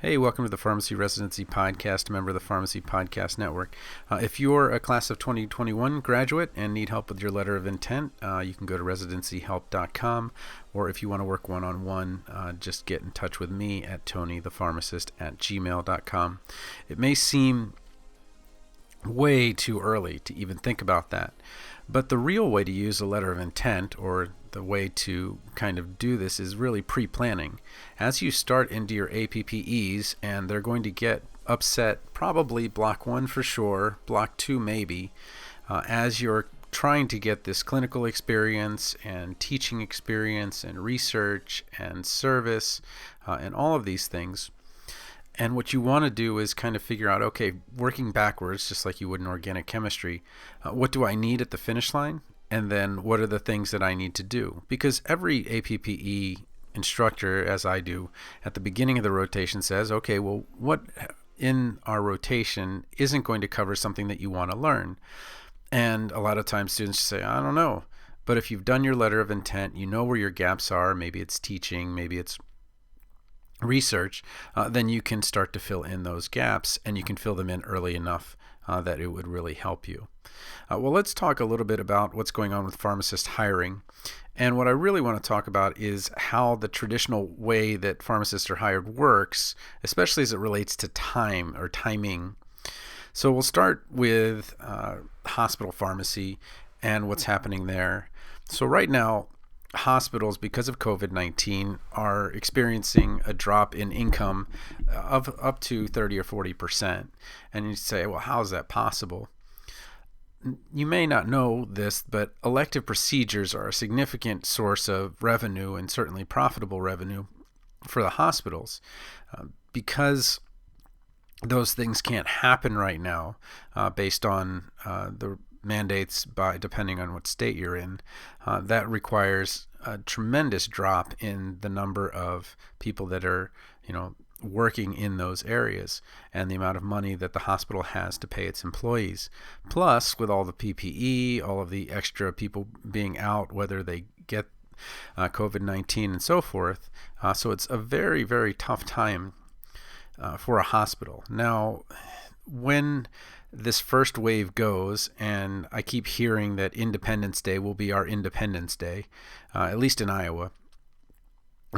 Hey, welcome to the Pharmacy Residency Podcast, a member of the Pharmacy Podcast Network. If you're a class of 2021 graduate and need help with your letter of intent, you can go to residencyhelp.com, or if you want to work one-on-one, just get in touch with me at tonythepharmacist@gmail.com. It may seem way too early to even think about that, but the real way to use a letter of intent, or the way to kind of do this, is really pre-planning. As you start into your APPEs, and they're going to get upset, probably block 1 for sure, block 2 maybe, as you're trying to get this clinical experience and teaching experience and research and service and all of these things. And what you want to do is kind of figure out, okay, working backwards, just like you would in organic chemistry, what do I need at the finish line? And then what are the things that I need to do? Because every APPE instructor, as I do, at the beginning of the rotation says, okay, well, what in our rotation isn't going to cover something that you want to learn? And a lot of times students say, I don't know. But if you've done your letter of intent, you know where your gaps are, maybe it's teaching, maybe it's research, then you can start to fill in those gaps, and you can fill them in early enough that it would really help you. Well, let's talk a little bit about what's going on with pharmacist hiring. And what I really want to talk about is how the traditional way that pharmacists are hired works, especially as it relates to time or timing. So we'll start with hospital pharmacy and what's happening there. So right now, hospitals, because of COVID-19, are experiencing a drop in income of up to 30 or 40%. And you say, well, how is that possible? You may not know this, but elective procedures are a significant source of revenue, and certainly profitable revenue, for the hospitals. Because those things can't happen right now based on the mandates, depending on what state you're in, that requires a tremendous drop in the number of people that are, working in those areas, and the amount of money that the hospital has to pay its employees. Plus, with all the PPE, all of the extra people being out, whether they get COVID-19 and so forth. So it's a very, very tough time for a hospital. Now, when this first wave goes, and I keep hearing that Independence Day will be our Independence Day, at least in Iowa,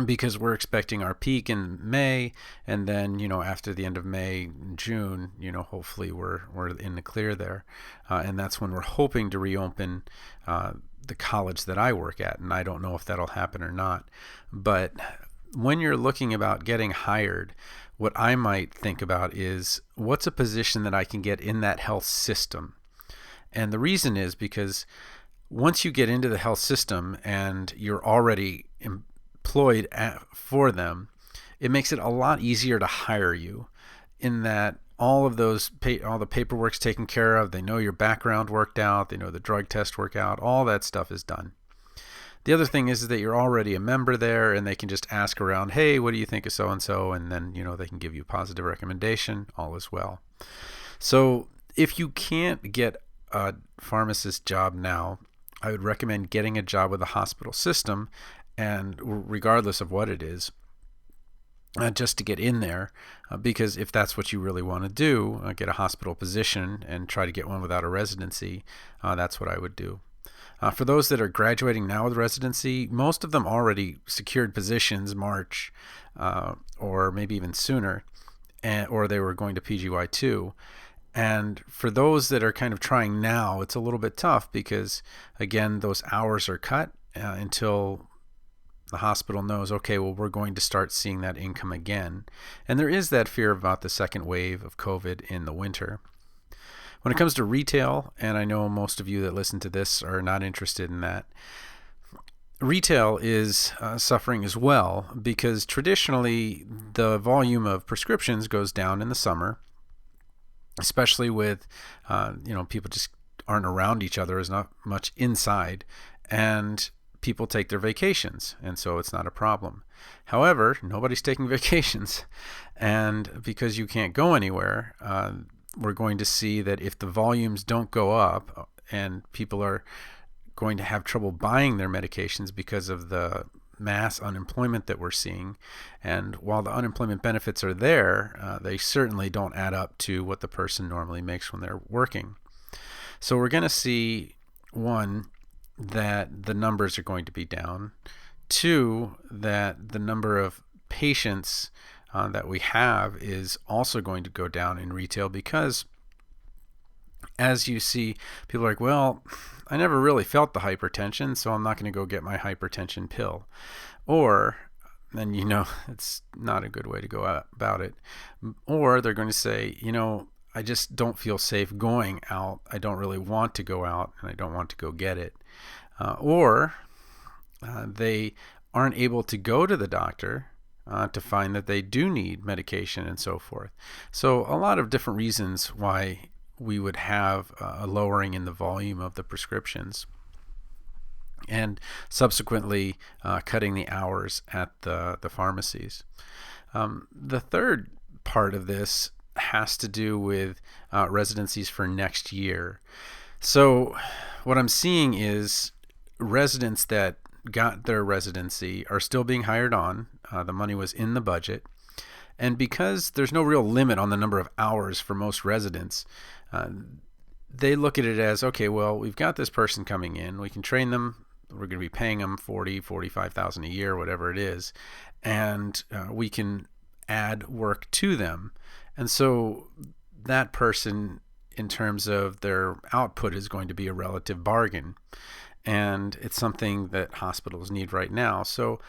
because we're expecting our peak in May, and then, after the end of May, June, hopefully we're in the clear there. And that's when we're hoping to reopen the college that I work at, and I don't know if that'll happen or not. But when you're looking about getting hired, what I might think about is, what's a position that I can get in that health system? And the reason is because once you get into the health system and you're already employed for them, it makes it a lot easier to hire you, in that all the paperwork's taken care of. They know your background worked out. They know the drug test worked out. All that stuff is done. The other thing is that you're already a member there, and they can just ask around, hey, what do you think of so-and-so? And then, they can give you a positive recommendation. All is well. So if you can't get a pharmacist job now, I would recommend getting a job with a hospital system, and regardless of what it is, just to get in there, because if that's what you really want to do, get a hospital position and try to get one without a residency, that's what I would do. For those that are graduating now with residency, most of them already secured positions March or maybe even sooner, or they were going to PGY2. And for those that are kind of trying now, it's a little bit tough because, again, those hours are cut until the hospital knows, okay, well, we're going to start seeing that income again. And there is that fear about the second wave of COVID in the winter. When it comes to retail, and I know most of you that listen to this are not interested in that, retail is suffering as well, because traditionally the volume of prescriptions goes down in the summer, especially with, people just aren't around each other, as not much inside, and people take their vacations, and so it's not a problem. However, nobody's taking vacations, and because you can't go anywhere, we're going to see that if the volumes don't go up and people are going to have trouble buying their medications because of the mass unemployment that we're seeing. And while the unemployment benefits are there, they certainly don't add up to what the person normally makes when they're working. So we're going to see, one, that the numbers are going to be down. Two, that the number of patients that we have is also going to go down in retail, because as you see, people are like, well, I never really felt the hypertension, so I'm not going to go get my hypertension pill. Or, then it's not a good way to go about it. Or they're going to say, I just don't feel safe going out. I don't really want to go out, and I don't want to go get it. Or they aren't able to go to the doctor to find that they do need medication and so forth. So a lot of different reasons why we would have a lowering in the volume of the prescriptions, and subsequently cutting the hours at the pharmacies. The third part of this has to do with residencies for next year. So what I'm seeing is residents that got their residency are still being hired on. The money was in the budget. And because there's no real limit on the number of hours for most residents, they look at it as, okay, well, we've got this person coming in. We can train them. We're going to be paying them $45,000 a year, whatever it is. And we can add work to them. And so that person, in terms of their output, is going to be a relative bargain. And it's something that hospitals need right now. So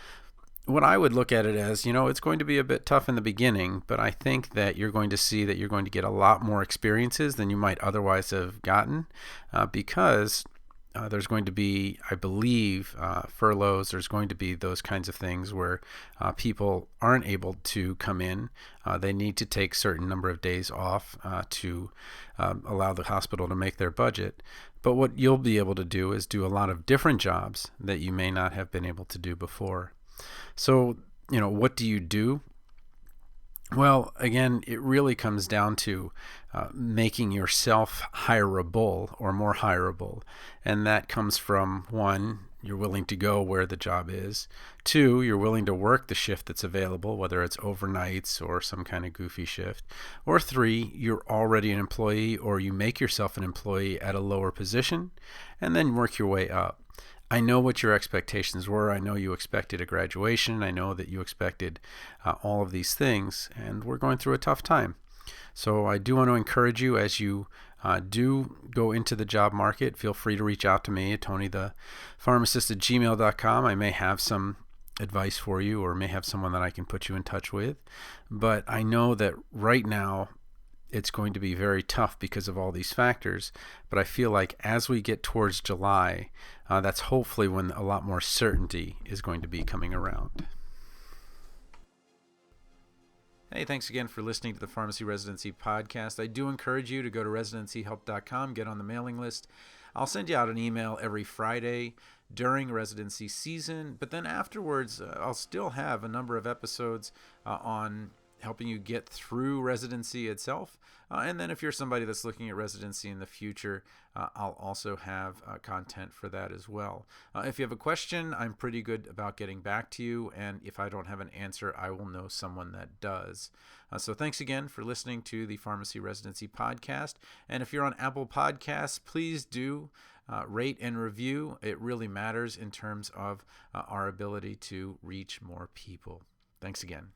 what I would look at it as, it's going to be a bit tough in the beginning, but I think that you're going to see that you're going to get a lot more experiences than you might otherwise have gotten, because there's going to be, I believe, furloughs. There's going to be those kinds of things where people aren't able to come in. They need to take a certain number of days off to allow the hospital to make their budget. But what you'll be able to do is do a lot of different jobs that you may not have been able to do before. So, what do you do? Well, again, it really comes down to making yourself hireable or more hireable. And that comes from, one, you're willing to go where the job is. Two, you're willing to work the shift that's available, whether it's overnights or some kind of goofy shift. Or three, you're already an employee, or you make yourself an employee at a lower position and then work your way up. I know what your expectations were. I know you expected a graduation. I know that you expected all of these things, and we're going through a tough time. So I do want to encourage you, as you do go into the job market, feel free to reach out to me at TonyThePharmacist@gmail.com. I may have some advice for you, or may have someone that I can put you in touch with. But I know that right now it's going to be very tough because of all these factors. But I feel like as we get towards July, that's hopefully when a lot more certainty is going to be coming around. Hey, thanks again for listening to the Pharmacy Residency Podcast. I do encourage you to go to residencyhelp.com, get on the mailing list. I'll send you out an email every Friday during residency season, but then afterwards, I'll still have a number of episodes on helping you get through residency itself. And then if you're somebody that's looking at residency in the future, I'll also have content for that as well. If you have a question, I'm pretty good about getting back to you. And if I don't have an answer, I will know someone that does. So thanks again for listening to the Pharmacy Residency Podcast. And if you're on Apple Podcasts, please do rate and review. It really matters in terms of our ability to reach more people. Thanks again.